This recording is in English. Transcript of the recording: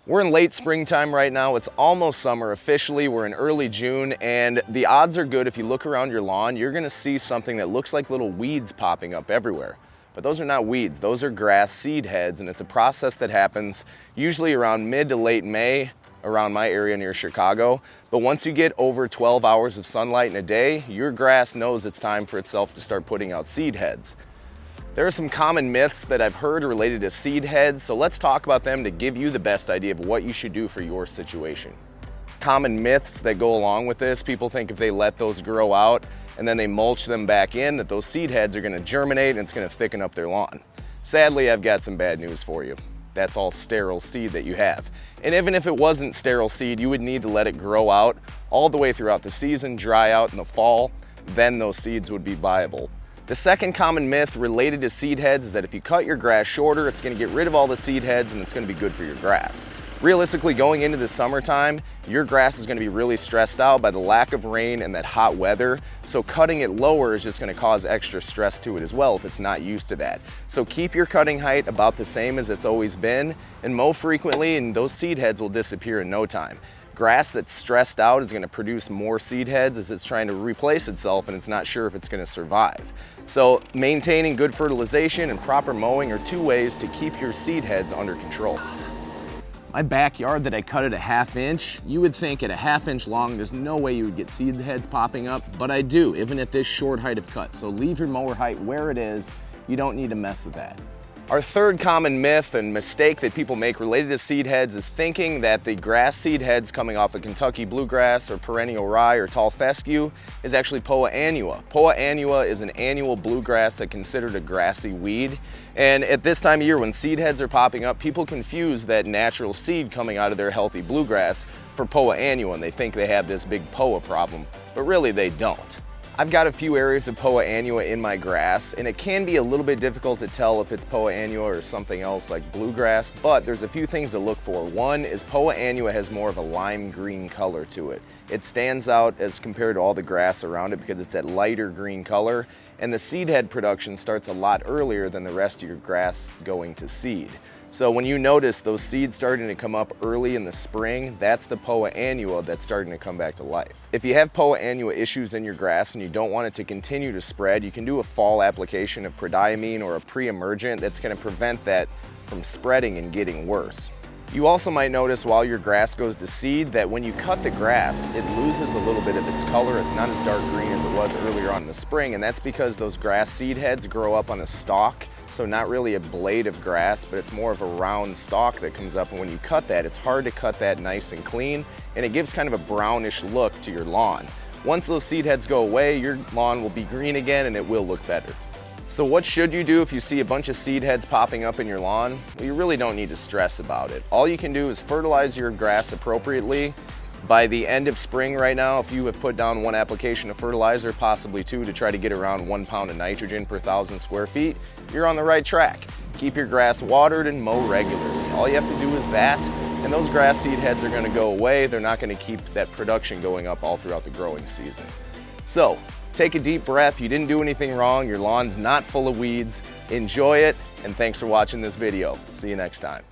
We're in late springtime right now. It's almost summer officially. We're in early June, and the odds are good if you look around your lawn, you're gonna see something that looks like little weeds popping up everywhere. But those are not weeds, those are grass seed heads, and it's a process that happens usually around mid to late May around my area near Chicago. But once you get over 12 hours of sunlight in a day, your grass knows it's time for itself to start putting out seed heads. There are some common myths that I've heard related to seed heads, so let's talk about them to give you the best idea of what you should do for your situation. Common myths that go along with this: people think if they let those grow out and then they mulch them back in, that those seed heads are gonna germinate and it's gonna thicken up their lawn. Sadly, I've got some bad news for you. That's all sterile seed that you have. And even if it wasn't sterile seed, you would need to let it grow out all the way throughout the season, dry out in the fall, then those seeds would be viable. The second common myth related to seed heads is that if you cut your grass shorter, it's gonna get rid of all the seed heads and it's gonna be good for your grass. Realistically, going into the summertime, your grass is gonna be really stressed out by the lack of rain and that hot weather, so cutting it lower is just gonna cause extra stress to it as well if it's not used to that. So keep your cutting height about the same as it's always been and mow frequently, and those seed heads will disappear in no time. Grass that's stressed out is gonna produce more seed heads as it's trying to replace itself and it's not sure if it's gonna survive. So maintaining good fertilization and proper mowing are two ways to keep your seed heads under control. My backyard that I cut at a 1/2 inch, you would think at a 1/2 inch long, there's no way you would get seed heads popping up, but I do, even at this short height of cut. So leave your mower height where it is. You don't need to mess with that. Our third common myth and mistake that people make related to seed heads is thinking that the grass seed heads coming off of Kentucky bluegrass or perennial rye or tall fescue is actually Poa annua. Poa annua is an annual bluegrass that's considered a grassy weed. And at this time of year when seed heads are popping up, people confuse that natural seed coming out of their healthy bluegrass for Poa annua, and they think they have this big Poa problem, but really they don't. I've got a few areas of Poa annua in my grass, and it can be a little bit difficult to tell if it's Poa annua or something else like bluegrass, but there's a few things to look for. One is Poa annua has more of a lime green color to it. It stands out as compared to all the grass around it because it's that lighter green color, and the seed head production starts a lot earlier than the rest of your grass going to seed. So when you notice those seeds starting to come up early in the spring, that's the Poa annua that's starting to come back to life. If you have Poa annua issues in your grass and you don't want it to continue to spread, you can do a fall application of prodiamine or a pre-emergent that's going to prevent that from spreading and getting worse. You also might notice while your grass goes to seed that when you cut the grass, it loses a little bit of its color. It's not as dark green as it was earlier on in the spring, and that's because those grass seed heads grow up on a stalk. So not really a blade of grass, but it's more of a round stalk that comes up, and when you cut that, it's hard to cut that nice and clean, and it gives kind of a brownish look to your lawn. Once those seed heads go away, your lawn will be green again and it will look better. So what should you do if you see a bunch of seed heads popping up in your lawn? Well, you really don't need to stress about it. All you can do is fertilize your grass appropriately. By the end of spring right now, if you have put down 1 application of fertilizer, possibly 2, to try to get around 1 pound of nitrogen per 1,000 square feet, you're on the right track. Keep your grass watered and mow regularly. All you have to do is that, and those grass seed heads are gonna go away. They're not gonna keep that production going up all throughout the growing season. So, take a deep breath. You didn't do anything wrong. Your lawn's not full of weeds. Enjoy it, and thanks for watching this video. See you next time.